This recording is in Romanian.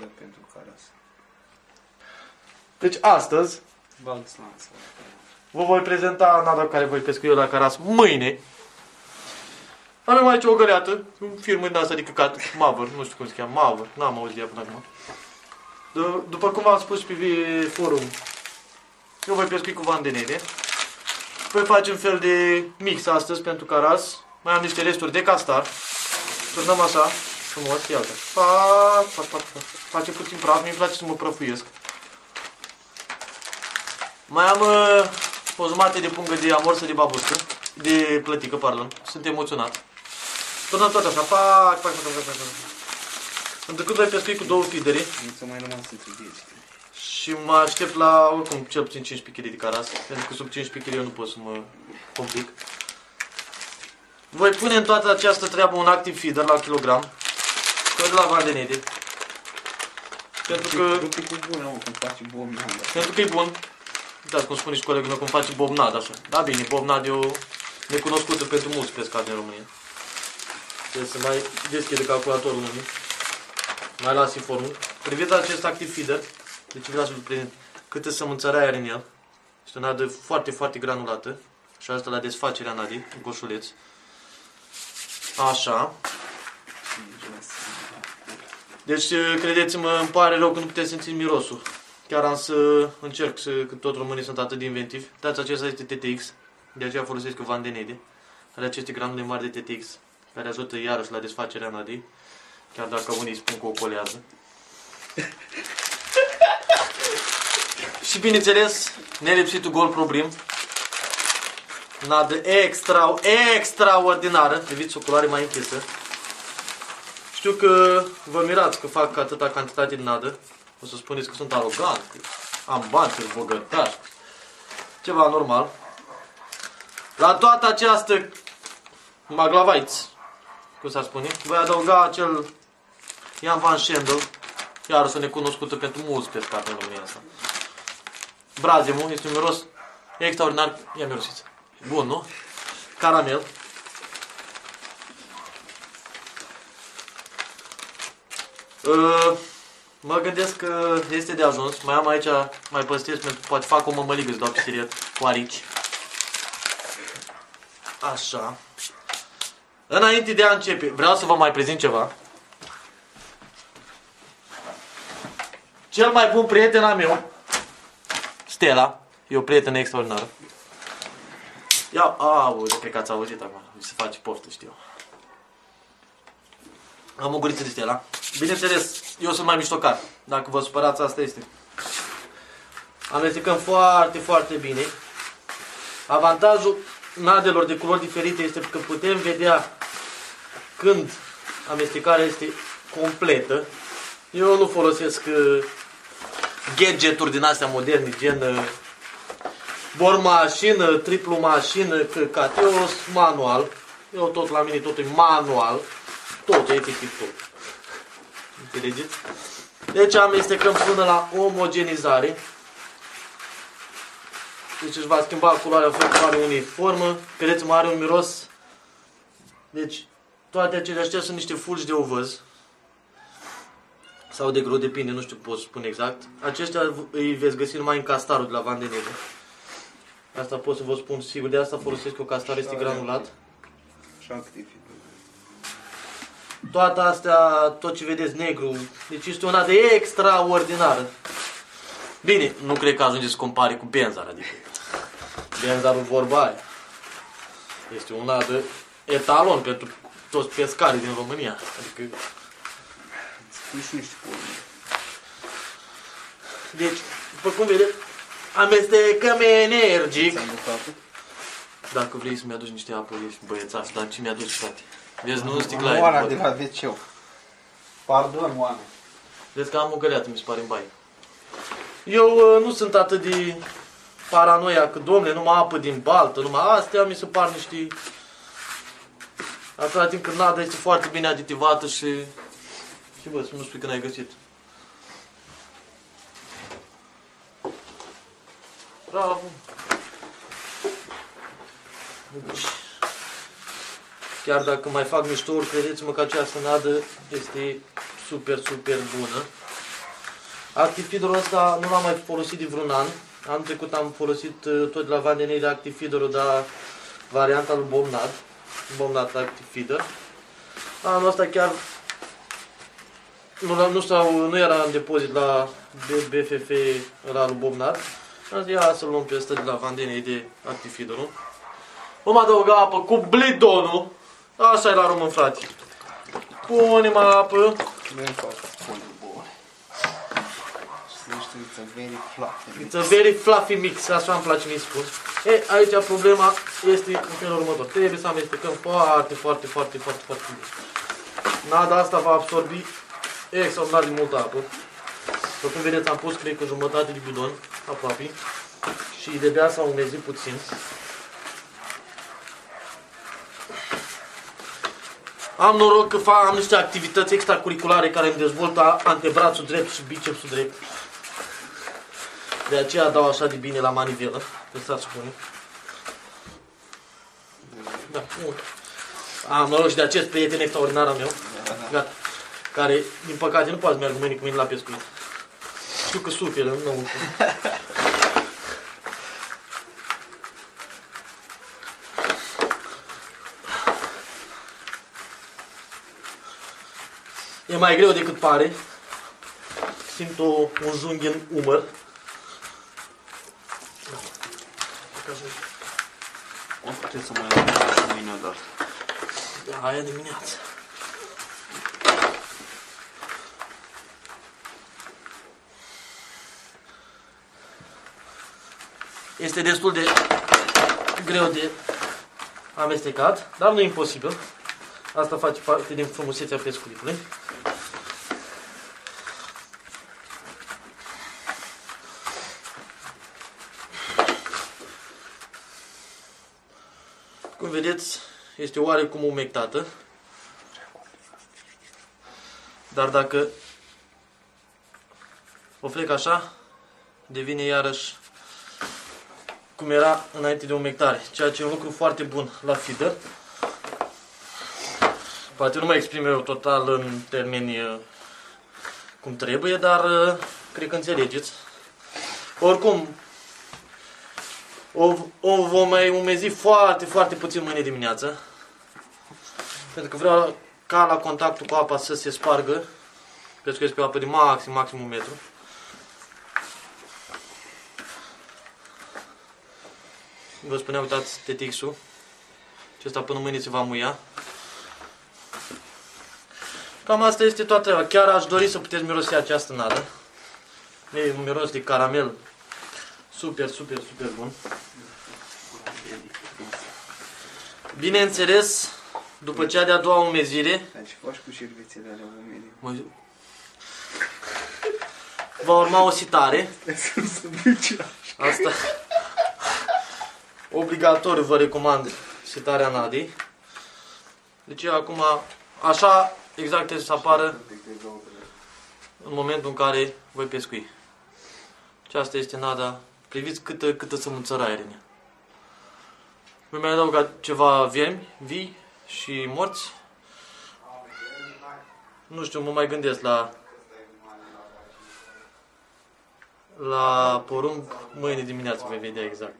nadă pentru caras. Deci astăzi vă voi prezenta nada cu care voi pescui eu la Caras mâine. Avem aici o găleată, un firmă din asta de căcat, Mavăr, nu știu cum se cheamă, Mavăr, n-am auzit de ea până acum. După cum v-am spus pe forum, eu voi pescui cu vandenele. Voi face un fel de mix astăzi pentru Caras. Mai am niște resturi de castar. Turnăm așa, frumos, iată. Face puțin praf, mi-e place să mă prăfuiesc. Mai am o jumătate de pungă de amorsă de babuscă, de plătică, pardon. Sunt emoționat. Turnăm tot așa, pac. Întâi voi pescui cu 2 feedere. Nu ți-o mai rămas între 10. Și mă aștept la, oricum, cel puțin 15 kg de Caras. Pentru că sub 15 kg eu nu pot să mă complic. Voi pune în toată această treabă un active feeder la kilogram. Tot de la vandenede. Pentru că... Pentru că e bun. Uitați cum spune și colegul meu, cum face bobnad, așa. Da, bine, bobnad e o necunoscută pentru mulți pescari din România. Trebuie să mai deschide calculatorul unui. Mai las informul. Priviți acest active feeder. Deci vreau să-l prezint câte sămânțărai are în el. Este o nadă foarte, foarte granulată. Și asta la desfacerea nadii, un coșuleț. Așa. Deci, credeți-mă, îmi pare rău că nu puteți simți mirosul. Chiar am să încerc că tot românii sunt atât de inventivi. Uitați, acesta este TTX. De aceea folosesc vandenede. Are aceste granule mari de TTX, care ajută iarăși la desfacerea nadei. Chiar dacă unii spun că o colează. Și bineînțeles, nelipsitul Gold Pro Brim. Nadă extraordinară. Priviți, o culoare mai închisă. Știu că vă mirați că fac atâta cantitate de nadă. O să spuneți că sunt arogant, că am bani să-l bogătaș. Ceva normal. La toată această maglavaiți, cum s-ar spune, voi adăuga acel Jan Van Schendel, iar o necunoscută pentru mulți pescari în România asta. Brazemul este un miros extraordinar. Ia mirosiți. Bun, nu? Caramel. Mă gândesc că este de ajuns. Mai am aici, mai păstrez, poate fac o mămăligă, îți dau pe siriet, cu arici. Așa. Înainte de a începe, vreau să vă mai prezint ceva. Cel mai bun prieten al meu, Stella, e o prietenă extraordinară. Ia, cred că ați auzit acum, se face poftă, știu. Am o guriță de Stella. Bineînțeles, eu sunt mai miștocar. Dacă vă supărați, asta este. Amestecăm foarte, foarte bine. Avantajul nadelor de culori diferite este că putem vedea când amestecarea este completă. Eu nu folosesc gadgeturi din astea moderne, gen bormașină, triplu mașină, căcat. Eu sunt manual. Eu tot la mine, totul e manual. Tot, efectiv tot. Înțelegeți? Deci amestecăm până la omogenizare. Deci își va schimba culoarea, are uniformă. Credeți-mă, are un miros. Deci, toate acestea sunt niște fulgi de ovăz. Sau de grâu, depinde, nu știu pot spune exact. Aceștia îi veți găsi numai în castarul de la vandenele. Asta pot să vă spun sigur, de asta folosesc eu castar, este granulat. Și activ. Toate astea, tot ce vedeți negru, deci este o nadă extraordinară. Bine, nu cred că ajunge să compare cu Benzar, adică Benzarul vorba aia. Este o nadă etalon pentru toți pescarii din România. Adică... Spui și niște porni. Deci, după cum vedeți, amestecăm energic. Dacă vrei să-mi aduci niște apă, ești băiețaș, dar ce mi-aduci, frate? Vezi, nu sticla. Oana de la WC-ul. Pardon, Oana. Vezi că am o găleată, mi se pare, în baie. Eu nu sunt atât de paranoia că, domnule, numai apă din baltă, numai astea mi se par niște... Atâta timp când nada este foarte bine aditivată și bă, să nu spui că n-ai găsit. Bravo! Deci, chiar dacă mai fac miștouri, credeți-mă că această nadă este super, super bună. Active Feeder-ul ăsta nu l-am mai folosit de vreun an. Anul trecut am folosit tot de la Vandenei de Active Feeder-ul, dar varianta lui Bomnat. Bomnat Active Feeder. Anul ăsta chiar nu era în depozit la BFF la lui Bomnat. Am zis, ia să luăm pe ăsta de la Vandenei de Active Feeder-ul. Vom adăuga apă cu blidonul. Așa e la român, frate. Punem apă. It's a very fluffy mix, așa îmi place mi spun. E, aici problema este în felul următor. Trebuie să amestecăm foarte bine. Nada asta va absorbi extraordinar de multă apă. După cum vedeți, am pus, cred că, jumătate de bidon, aproape. Și de-abia s-a umezit puțin. Am noroc că am niște activități extracurriculare care îmi dezvoltă antebrațul drept și bicepsul drept. De aceea dau așa de bine la manivelă, să spune. Da, mult. Am noroc și de acest prieten extraordinar al meu, gata, care, din păcate, nu poate să meargă mâine cu mine la pescuit. Știu că suferă înăuntru. E mai greu decât pare. Simt un junghi în umăr. O putem să mai luăm și mâine odată. Da, aia dimineață. Este destul de greu de amestecat, dar nu e imposibil. Asta face parte din frumusețea pescuitului. Cum vedeți, este oarecum umectată. Dar dacă o plec așa, devine iarăși cum era înainte de umectare. Ceea ce e un lucru foarte bun la feeder. Poate nu mă exprim eu total în termeni cum trebuie, dar cred că înțelegeți. Oricum, o vom mai umezi foarte puțin mâine dimineață. Pentru că vreau ca la contactul cu apa să se spargă. Pescuiesc pe o apă de maxim 1 metru. Vă spuneam, uitați tetixul. Acesta până mâine se va muia. Cam asta este toată treaba. Chiar aș dori să puteți mirosi această nadă. E un miros de caramel super bun. Bineînțeles, după cea de-a doua umezire, Deci faci cu șervețele alea umede. va urma o sitare. Asta obligatoriu vă recomand sitarea nadei. Deci acum așa exact trebuie să apară în momentul în care voi pescui. Și asta este nada. Priviți câtă sămânțăraie are în ea. Voi mai adaug ceva viermi vii și morți. Nu știu, mă mai gândesc la porumb. Mâine dimineață voi vedea exact.